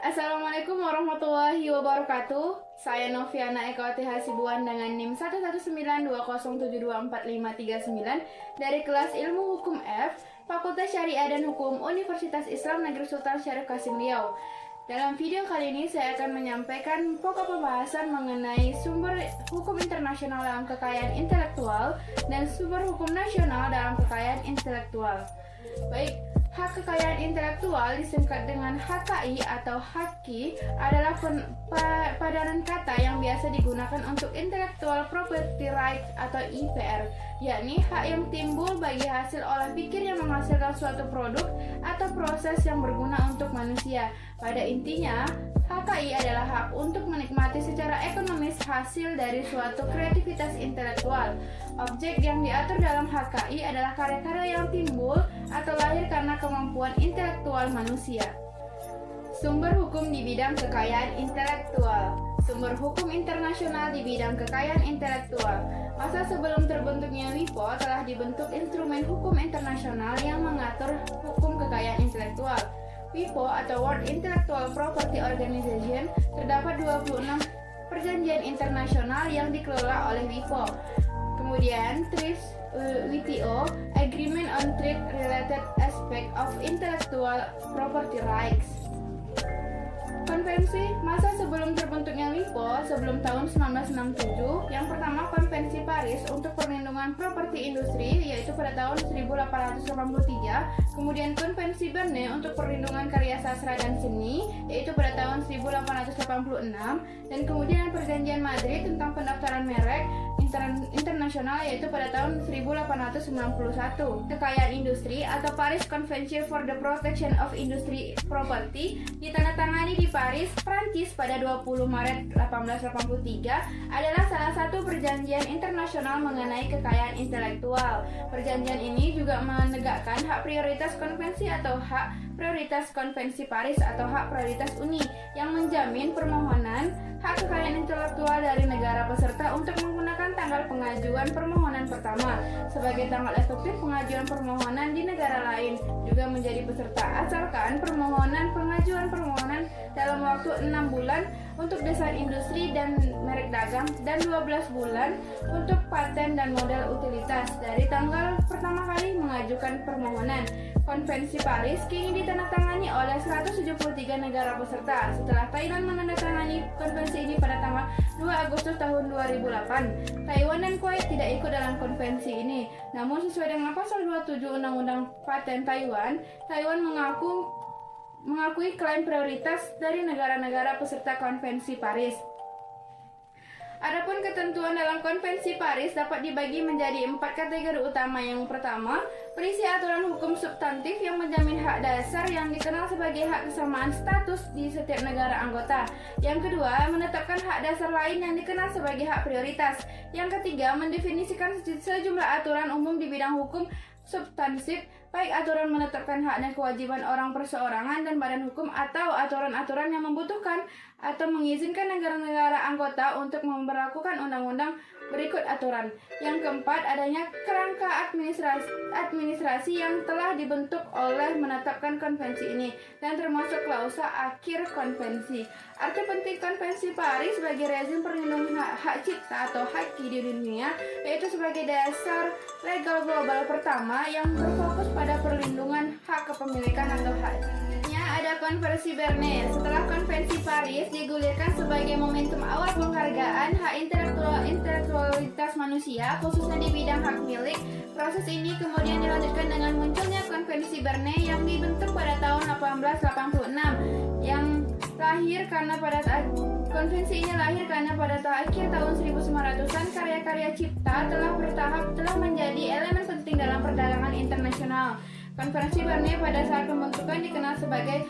Assalamualaikum warahmatullahi wabarakatuh. Saya Noviana Ekawati Hasibuan dengan NIM 11920724539 dari kelas Ilmu Hukum F, Fakultas Syariah dan Hukum Universitas Islam Negeri Sultan Syarif Kasim Riau. Dalam video kali ini saya akan menyampaikan pokok pembahasan mengenai sumber hukum internasional dalam kekayaan intelektual dan sumber hukum nasional dalam kekayaan intelektual. Baik, hak kekayaan intelektual disingkat dengan HKI atau HAKI adalah padanan kata yang biasa digunakan untuk Intellectual Property Rights atau IPR, yakni hak yang timbul bagi hasil olah pikir yang menghasilkan suatu produk atau proses yang berguna untuk manusia. Pada intinya, HKI adalah hak untuk menikmati secara ekonomis hasil dari suatu kreativitas intelektual. Objek yang diatur dalam HKI adalah karya-karya yang timbul atau lahir karena kemampuan intelektual manusia. Sumber hukum di bidang kekayaan intelektual. Sumber hukum internasional di bidang kekayaan intelektual. Masa sebelum terbentuknya WIPO telah dibentuk instrumen hukum internasional yang mengatur hukum kekayaan intelektual. WIPO atau World Intellectual Property Organization terdapat 26 perjanjian internasional yang dikelola oleh WIPO. Kemudian TRIPS, WTO, Agreement on Trade Related Aspect of Intellectual Property Rights. Konvensi masa sebelum terbentuknya WIPO sebelum tahun 1967, yang pertama Konvensi Paris untuk perlindungan properti industri yaitu pada tahun 1883, kemudian Konvensi Berne untuk perlindungan karya sastra dan seni yaitu pada tahun 1886, dan kemudian Perjanjian Madrid tentang pendaftaran merek internasional yaitu pada tahun 1891. Kekayaan industri atau Paris Convention for the Protection of Industry Property ditandatangani di Paris, Prancis pada 20 Maret 1883 adalah salah satu perjanjian internasional mengenai kekayaan intelektual. Perjanjian ini juga menegakkan hak prioritas konvensi atau hak prioritas konvensi Paris atau hak prioritas Uni yang menjamin permohonan hak kekayaan intelektual dari negara peserta untuk menggunakan tanggal pengajuan permohonan pertama sebagai tanggal efektif pengajuan permohonan di negara lain juga menjadi peserta asalkan pengajuan permohonan dalam waktu 6 bulan untuk desain industri dan merek dagang dan 12 bulan untuk paten dan model utilitas dari tanggal pertama kali mengajukan permohonan. Konvensi Paris kini ditandatangani oleh 173 negara peserta setelah Thailand menandatangani konvensi ini pada tanggal 2 Agustus tahun 2008. Taiwan dan Kuwait tidak ikut dalam konvensi ini. Namun sesuai dengan pasal 27 Undang-Undang Paten Taiwan, Taiwan mengakui klaim prioritas dari negara-negara peserta konvensi Paris. Adapun ketentuan dalam Konvensi Paris dapat dibagi menjadi 4 kategori utama. Yang pertama, berisi aturan hukum substantif yang menjamin hak dasar yang dikenal sebagai hak kesamaan status di setiap negara anggota. Yang kedua, menetapkan hak dasar lain yang dikenal sebagai hak prioritas. Yang ketiga, mendefinisikan sejumlah aturan umum di bidang hukum substansif, baik aturan menetapkan hak dan kewajiban orang perseorangan dan badan hukum atau aturan-aturan yang membutuhkan atau mengizinkan negara-negara anggota untuk memberlakukan undang-undang berikut aturan. Yang keempat, adanya kerangka administrasi yang telah dibentuk oleh menetapkan konvensi ini dan termasuk klausa akhir konvensi. Arti penting Konvensi Paris sebagai rezim perlindungan hak cipta atau HAKI di dunia yaitu sebagai dasar legal global pertama yang berfokus pada perlindungan hak kepemilikan atau hak. Ada Konvensi Berne. Setelah Konvensi Paris digulirkan sebagai momentum awal penghargaan hak intelektualitas manusia, khususnya di bidang hak milik. Proses ini kemudian dilanjutkan dengan munculnya Konvensi Berne yang dibentuk pada tahun 1886, yang lahir karena konvensi ini lahir karena pada akhir tahun 1900-an karya-karya cipta telah menjadi elemen penting dalam perdagangan internasional. Konvensi Berne pada saat pembentukan dikenal sebagai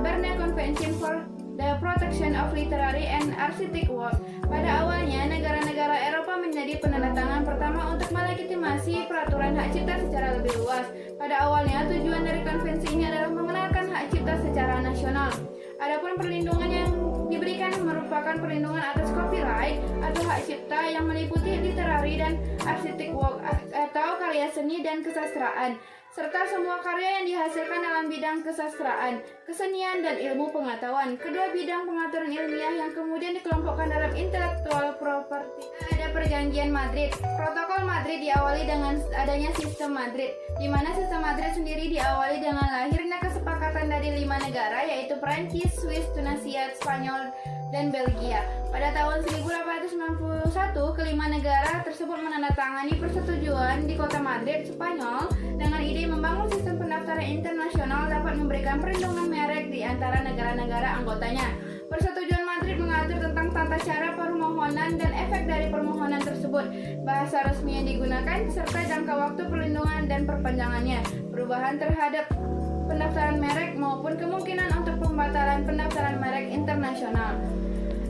Berne Convention for the Protection of Literary and Artistic Work. Pada awalnya, negara-negara Eropa menjadi penandatangan pertama untuk melegitimasi peraturan hak cipta secara lebih luas. Pada awalnya, tujuan dari konvensi ini adalah mengenalkan hak cipta secara nasional. Adapun perlindungan yang diberikan merupakan perlindungan atas copyright atau hak cipta yang meliputi literary dan artistic work atau karya seni dan kesastraan. serta semua karya yang dihasilkan dalam bidang kesastraan, kesenian, dan ilmu pengetahuan. Kedua bidang pengaturan ilmiah yang kemudian dikelompokkan dalam intellectual property. Ada Perjanjian Madrid. Protokol Madrid diawali dengan adanya Sistem Madrid, di mana Sistem Madrid sendiri diawali dengan lahirnya kesepakatan dari 5 negara, yaitu Prancis, Swiss, Tunisia, Spanyol, dan Belgia. Pada tahun 1891, kelima negara tersebut menandatangani persetujuan di kota Madrid, Spanyol, dengan ide membangun sistem pendaftaran internasional dapat memberikan perlindungan merek di antara negara-negara anggotanya. Persetujuan Madrid mengatur tentang tata cara permohonan dan efek dari permohonan tersebut, bahasa resmi yang digunakan, serta jangka waktu perlindungan dan perpanjangannya, perubahan terhadap pendaftaran merek maupun kemungkinan untuk pembatalan pendaftaran merek internasional.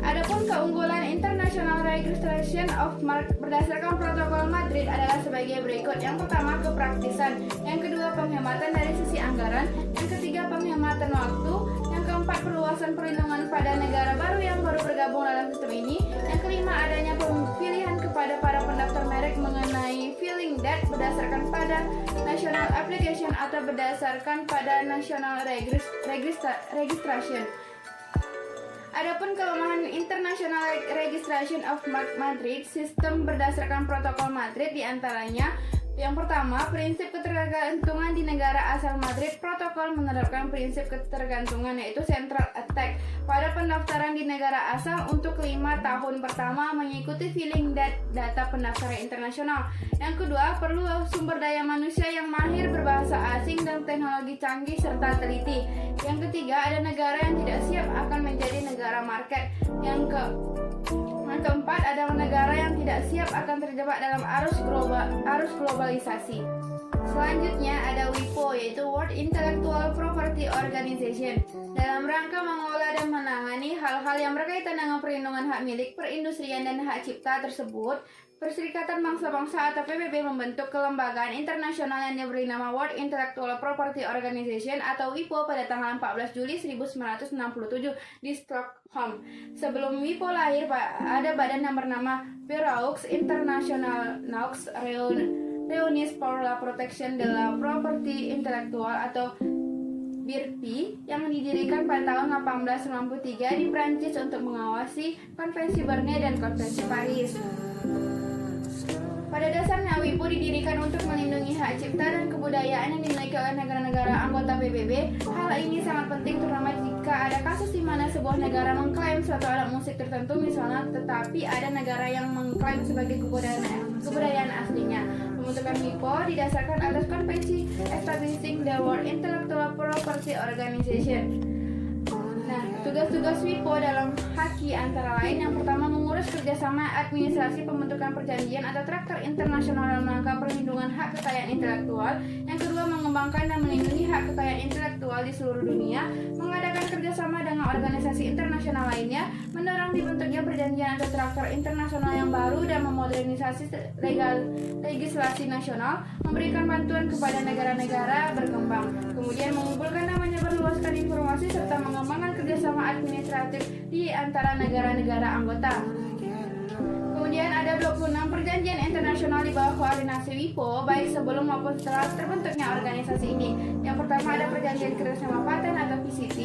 Adapun keunggulan International Registration of Mark berdasarkan Protokol Madrid adalah sebagai berikut. Yang pertama, kepraktisan. Yang kedua, penghematan dari sisi anggaran. Yang ketiga, penghematan waktu. Yang keempat, perluasan perlindungan pada negara baru yang baru bergabung dalam sistem ini. Yang kelima, adanya pilihan kepada para pendaftar merek mengenai filing debt berdasarkan pada National Application atau berdasarkan pada National Registration. Adapun kelemahan International Registration of Mark Madrid sistem berdasarkan Protokol Madrid diantaranya: yang pertama, prinsip ketergantungan di negara asal. Madrid Protokol menerapkan prinsip ketergantungan, yaitu central attack pada pendaftaran di negara asal untuk 5 tahun pertama mengikuti filing data pendaftaran internasional. Yang kedua, perlu sumber daya manusia yang mahir berbahasa asing dan teknologi canggih serta teliti. Yang ketiga, ada negara yang tidak siap akan menjadi negara market. Yang keempat, ada negara yang tidak siap akan terjebak dalam arus globalisasi. Selanjutnya ada WIPO, yaitu World Intellectual Property Organization, dalam rangka mengelola dan menangani hal-hal yang berkaitan dengan perlindungan hak milik, perindustrian, dan hak cipta tersebut. Perserikatan Bangsa-Bangsa atau PBB membentuk kelembagaan internasional yang diberi nama World Intellectual Property Organization atau WIPO pada tanggal 14 Juli 1967 di Stockholm. Sebelum WIPO lahir, ada badan yang bernama Bureau International Nox Reunies pour la Protection de la Property Intellectual atau BIRP yang didirikan pada tahun 1893 di Prancis untuk mengawasi Konvensi Berne dan Konvensi Paris. Pada dasarnya, WIPO didirikan untuk melindungi hak cipta dan kebudayaan yang dimiliki oleh negara-negara anggota PBB. Hal ini sangat penting terutama jika ada kasus di mana sebuah negara mengklaim suatu alat musik tertentu misalnya, tetapi ada negara yang mengklaim sebagai kebudayaan aslinya. Pembentukan WIPO didasarkan atas konvensi Establishing the World Intellectual Property Organization. Nah, tugas-tugas WIPO dalam haki antara lain: yang pertama, mengurus kerjasama administrasi pembentukan perjanjian atau traktat internasional dalam rangka perlindungan hak kekayaan intelektual. Yang kedua, mengembangkan dan melindungi hak kekayaan intelektual di seluruh dunia, mengadakan kerjasama dengan organisasi internasional lainnya, mendorong dibentuknya perjanjian atau traktat internasional yang baru dan memodernisasi legislasi nasional, memberikan bantuan kepada negara-negara berkembang, kemudian mengumpulkan dan menyebarluaskan informasi serta mengembangkan kerjasama administratif di antara negara-negara anggota. Kemudian ada 26 perjanjian internasional di bawah koordinasi WIPO, baik sebelum maupun setelah terbentuknya organisasi ini. Yang pertama ada Perjanjian Kerjasama Paten atau PCT.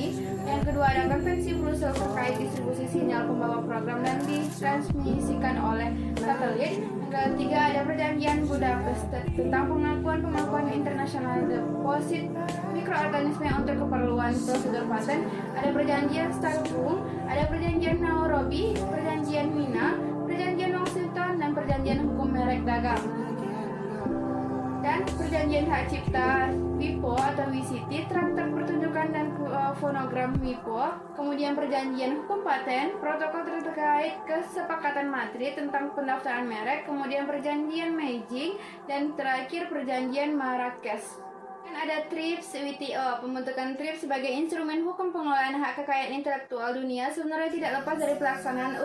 Yang kedua ada Konvensi Brusel terkait distribusi sinyal pembawa program dan ditransmisikan oleh satelit. Yang ketiga ada Perjanjian Budapest tentang pengakuan internasional deposit mikroorganisme untuk keperluan prosedur paten. Ada Perjanjian Stockholm, ada Perjanjian Nairobi, Perjanjian Wina, Perjanjian Washington, dan Perjanjian Hukum Merek Dagang. Dan Perjanjian Hak Cipta WIPO atau WCT, Traktat Pertunjukan dan Fonogram WIPO, kemudian Perjanjian Hukum Paten, Protokol terkait Kesepakatan Madrid tentang pendaftaran merek, kemudian Perjanjian Beijing, dan terakhir Perjanjian Marrakesh. Ada TRIPS WTO. Pembentukan TRIPS sebagai instrumen hukum pengelolaan hak kekayaan intelektual dunia sebenarnya tidak lepas dari pelaksanaan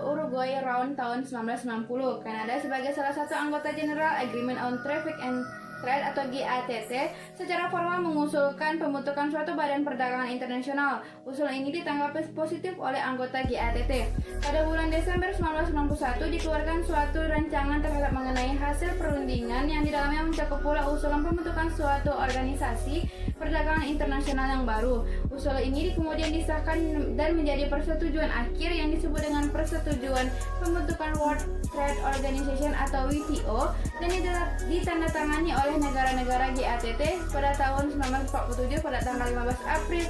Uruguay Round tahun 1990. Kanada sebagai salah satu anggota General Agreement on Traffic and Trade atau GATT secara formal mengusulkan pembentukan suatu badan perdagangan internasional. Usulan ini ditanggapi positif oleh anggota GATT. Pada bulan Desember 1991 dikeluarkan suatu rancangan terhadap mengenai hasil perundingan yang di dalamnya mencakup pula usulan pembentukan suatu organisasi perdagangan internasional yang baru. Usulan ini kemudian disahkan dan menjadi persetujuan akhir yang disebut dengan Persetujuan Pembentukan World Trade Organization atau WTO dan ditandatangani oleh negara-negara GATT pada tahun 1947 pada tanggal 15 April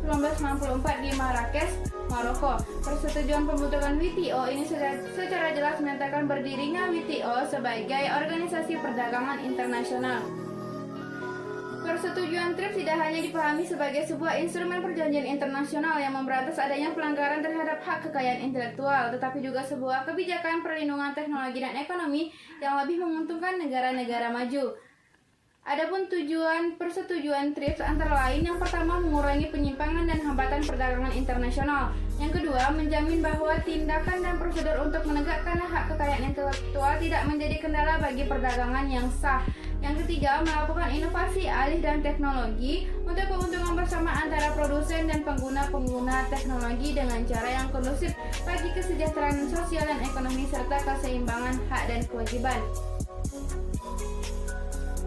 1994 di Marrakesh, Maroko. Persetujuan pembentukan WTO ini secara jelas menyatakan berdirinya WTO sebagai organisasi perdagangan internasional. Persetujuan TRIPS tidak hanya dipahami sebagai sebuah instrumen perjanjian internasional yang memberantas adanya pelanggaran terhadap hak kekayaan intelektual, tetapi juga sebuah kebijakan perlindungan teknologi dan ekonomi yang lebih menguntungkan negara-negara maju. Adapun tujuan persetujuan TRIPS antara lain yang pertama mengurangi penyimpangan dan hambatan perdagangan internasional. Yang kedua, menjamin bahwa tindakan dan prosedur untuk menegakkan hak kekayaan intelektual tidak menjadi kendala bagi perdagangan yang sah. Yang ketiga, melakukan inovasi alih dan teknologi untuk keuntungan bersama antara produsen dan pengguna-pengguna teknologi dengan cara yang kondusif bagi kesejahteraan sosial dan ekonomi serta keseimbangan hak dan kewajiban.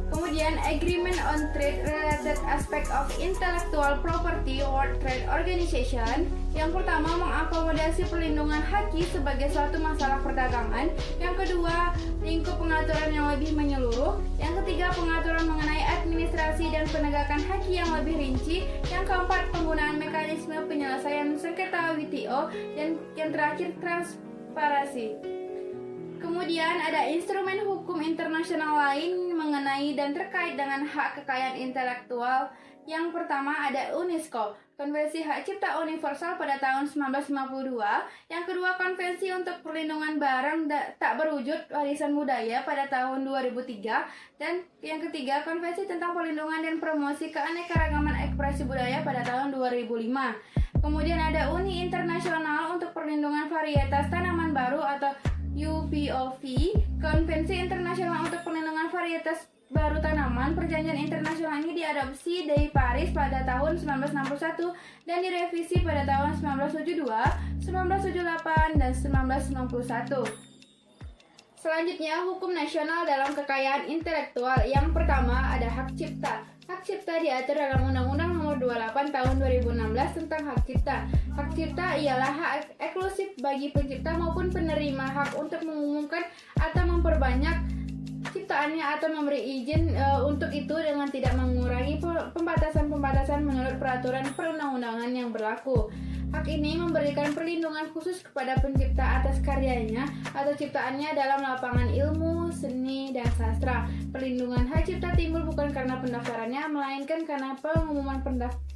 Kemudian, Agreement on Trade-Related Aspect of Intellectual Property World Trade Organization. Yang pertama, mengakomodasi perlindungan haki sebagai suatu masalah perdagangan. Yang kedua, lingkup pengaturan yang lebih menyeluruh. Yang ketiga, pengaturan mengenai administrasi dan penegakan haki yang lebih rinci. Yang keempat, penggunaan mekanisme penyelesaian sengketa WTO. Dan yang terakhir, transparansi. Kemudian ada instrumen hukum internasional lain mengenai dan terkait dengan hak kekayaan intelektual. Yang pertama ada UNESCO, Konvensi Hak Cipta Universal pada tahun 1952. Yang kedua, Konvensi untuk Perlindungan Barang Tak Berwujud Warisan Budaya pada tahun 2003. Dan yang ketiga, Konvensi tentang Perlindungan dan Promosi Keanekaragaman Ekspresi Budaya pada tahun 2005. Kemudian ada Uni Internasional untuk Perlindungan Varietas Tanaman Baru atau UPOV, Konvensi Internasional untuk Perlindungan Varietas Baru Tanaman. Perjanjian internasional ini diadopsi dari Paris pada tahun 1961 dan direvisi pada tahun 1972, 1978, dan 1991. Selanjutnya, hukum nasional dalam kekayaan intelektual. Yang pertama ada hak cipta. Hak cipta diatur dalam Undang-Undang Nomor 28 Tahun 2016 tentang hak cipta. Hak cipta ialah hak eksklusif bagi pencipta maupun penerima hak untuk mengumumkan atau memperbanyak ciptaannya atau memberi izin untuk itu dengan tidak mengurangi pembatasan-pembatasan menurut peraturan perundang-undangan yang berlaku. Hak ini memberikan perlindungan khusus kepada pencipta atas karyanya atau ciptaannya dalam lapangan ilmu, seni, dan sastra. Perlindungan hak cipta timbul bukan karena pendaftarannya, melainkan karena pengumuman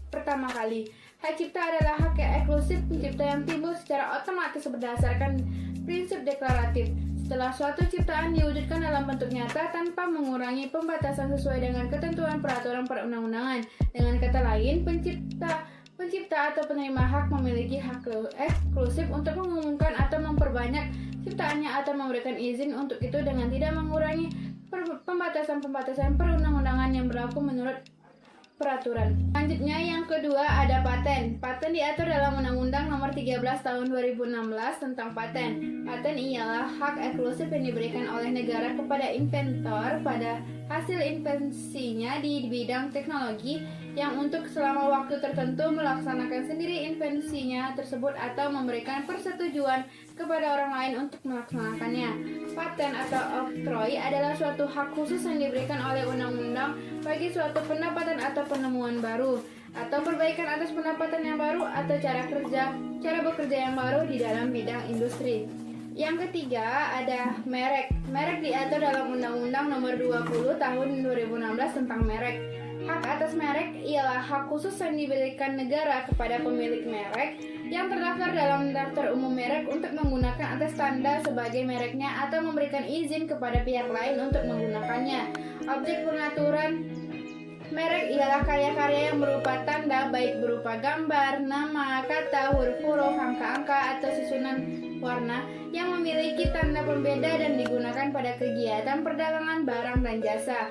pertama kali. Hak cipta adalah hak eksklusif pencipta yang timbul secara otomatis berdasarkan prinsip deklaratif. Setelah suatu ciptaan diwujudkan dalam bentuk nyata tanpa mengurangi pembatasan sesuai dengan ketentuan peraturan perundang-undangan. Dengan kata lain, pencipta atau penerima hak memiliki hak eksklusif untuk mengumumkan atau memperbanyak ciptaannya atau memberikan izin untuk itu dengan tidak mengurangi pembatasan-pembatasan perundang-undangan yang berlaku menurut peraturan. Selanjutnya yang kedua ada paten. Paten diatur dalam Undang-Undang Nomor 13 Tahun 2016 tentang paten. Paten ialah hak eksklusif yang diberikan oleh negara kepada inventor pada hasil invensinya di bidang teknologi yang untuk selama waktu tertentu melaksanakan sendiri invensinya tersebut atau memberikan persetujuan kepada orang lain untuk melaksanakannya. Paten atau oktroi adalah suatu hak khusus yang diberikan oleh undang-undang bagi suatu pendapatan atau penemuan baru atau perbaikan atas pendapatan yang baru atau cara bekerja yang baru di dalam bidang industri. Yang ketiga ada merek. Merek diatur dalam Undang-Undang Nomor 20 Tahun 2016 tentang merek. Hak atas merek ialah hak khusus yang diberikan negara kepada pemilik merek yang terdaftar dalam daftar umum merek untuk menggunakan atas tanda sebagai mereknya atau memberikan izin kepada pihak lain untuk menggunakannya. Objek pengaturan merek ialah karya-karya yang berupa tanda, baik berupa gambar, nama, kata, huruf-huruf, angka-angka, atau susunan warna yang memiliki tanda pembeda dan digunakan pada kegiatan perdagangan barang dan jasa.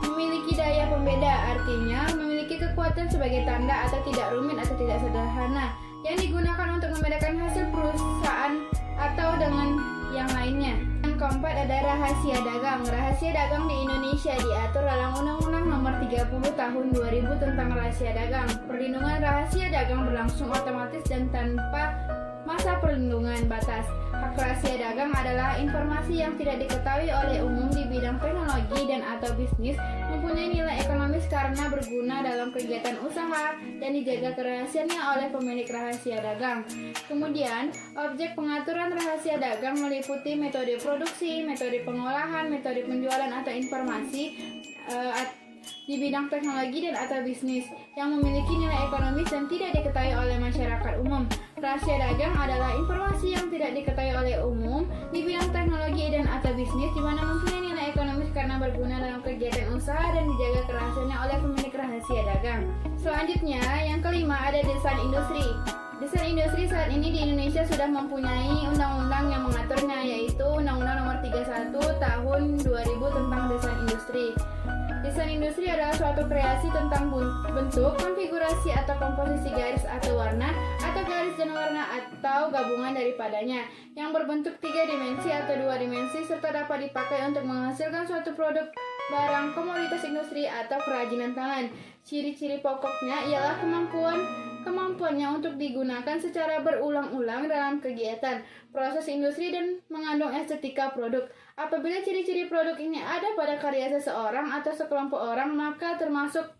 Memiliki daya pembeda, artinya memiliki kekuatan sebagai tanda atau tidak rumit atau tidak sederhana yang digunakan untuk membedakan hasil perusahaan atau dengan yang lainnya. Yang keempat ada rahasia dagang. Rahasia dagang di Indonesia diatur dalam Undang-Undang Nomor 30 Tahun 2000 tentang rahasia dagang. Perlindungan rahasia dagang berlangsung otomatis dan tanpa masa perlindungan batas. Hak rahasia dagang adalah informasi yang tidak diketahui oleh umum di bidang teknologi dan atau bisnis, mempunyai nilai ekonomis karena berguna dalam kegiatan usaha dan dijaga kerahasiaannya oleh pemilik rahasia dagang. Kemudian, objek pengaturan rahasia dagang meliputi metode produksi, metode pengolahan, metode penjualan atau informasi di bidang teknologi dan atau bisnis yang memiliki nilai ekonomis dan tidak diketahui oleh masyarakat umum. Rahasia dagang adalah informasi yang tidak diketahui oleh umum di bidang teknologi dan atau bisnis di mana mempunyai nilai ekonomis karena berguna dalam kegiatan usaha dan dijaga kerahasiaannya oleh pemilik rahasia dagang. Selanjutnya, yang kelima ada desain industri. Desain industri saat ini di Indonesia sudah mempunyai undang-undang yang mengaturnya, yaitu Undang-Undang Nomor 31 Tahun 2000 tentang desain industri. Desain industri adalah suatu kreasi tentang bentuk, konfigurasi atau komposisi garis atau warna, atau garis dan warna atau gabungan daripadanya, yang berbentuk 3 dimensi atau 2 dimensi, serta dapat dipakai untuk menghasilkan suatu produk, barang, komoditas industri atau kerajinan tangan. Ciri-ciri pokoknya ialah kemampuannya untuk digunakan secara berulang-ulang dalam kegiatan proses industri dan mengandung estetika produk. Apabila ciri-ciri produk ini ada pada karya seseorang atau sekelompok orang, maka termasuk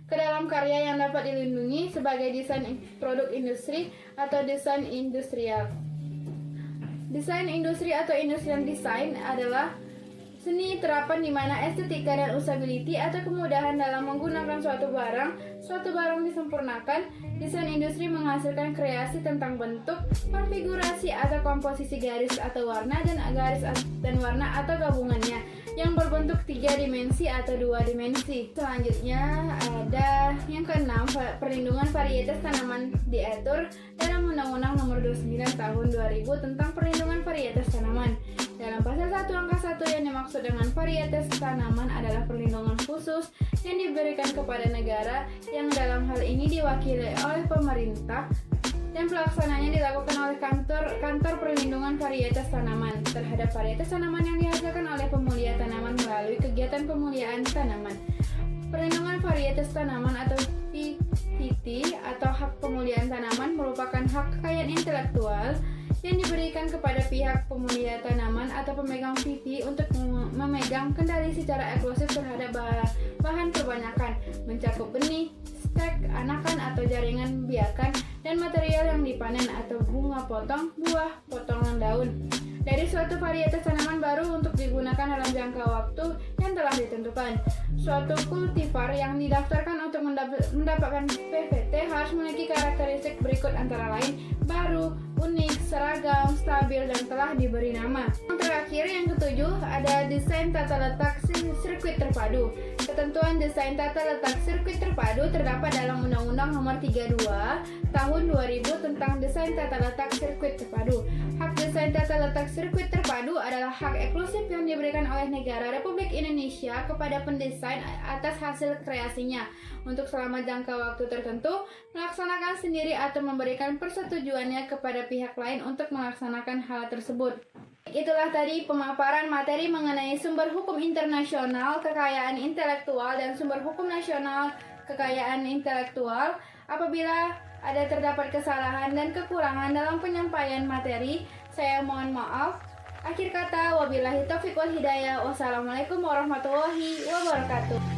ke dalam karya yang dapat dilindungi sebagai desain produk industri atau desain industrial. Desain industri atau industrial design adalah seni terapan di mana estetika dan usability atau kemudahan dalam menggunakan suatu barang disempurnakan. Desain industri menghasilkan kreasi tentang bentuk, konfigurasi atau komposisi garis atau warna dan garis dan warna atau gabungannya yang berbentuk 3 dimensi atau 2 dimensi. Selanjutnya ada yang keenam, perlindungan varietas tanaman diatur dalam Undang-Undang Nomor 29 Tahun 2000 tentang perlindungan varietas tanaman. Dalam pasal 1 angka 1 yang dimaksud dengan varietas tanaman adalah perlindungan khusus yang diberikan kepada negara yang dalam hal ini diwakili oleh pemerintah dan pelaksanaannya dilakukan oleh kantor perlindungan varietas tanaman terhadap varietas tanaman yang dihasilkan oleh pemulia tanaman melalui kegiatan pemuliaan tanaman. Perlindungan varietas tanaman atau PVT atau hak pemuliaan tanaman merupakan hak kekayaan intelektual yang diberikan kepada pihak pemulia tanaman atau pemegang VT untuk memegang kendali secara eksklusif terhadap bahan perbanyakan, mencakup benih, stek, anakan atau jaringan biakan, dan material yang dipanen atau bunga potong, buah, potongan daun dari suatu varietas tanaman baru untuk digunakan dalam jangka waktu yang telah ditentukan. Suatu kultivar yang didaftarkan untuk mendapatkan PVT harus memiliki karakteristik berikut antara lain: baru, unik, seragam, stabil, dan telah diberi nama. Yang terakhir, yang ketujuh, ada desain tata letak sirkuit terpadu. Ketentuan desain tata letak sirkuit terpadu terdapat dalam Undang-Undang Nomor 32 Tahun 2000 tentang desain tata letak sirkuit terpadu. Hak desain tata letak sirkuit terpadu adalah hak eksklusif yang diberikan oleh negara Republik Indonesia kepada pendesain atas hasil kreasinya untuk selama jangka waktu tertentu, melaksanakan sendiri atau memberikan persetujuannya kepada pihak lain untuk melaksanakan hal tersebut. Itulah tadi pemaparan materi mengenai sumber hukum internasional, kekayaan intelektual, dan sumber hukum nasional, kekayaan intelektual. Apabila ada terdapat kesalahan dan kekurangan dalam penyampaian materi, saya mohon maaf. Akhir kata, wabillahi taufiq wal hidayah. Wassalamualaikum warahmatullahi wabarakatuh.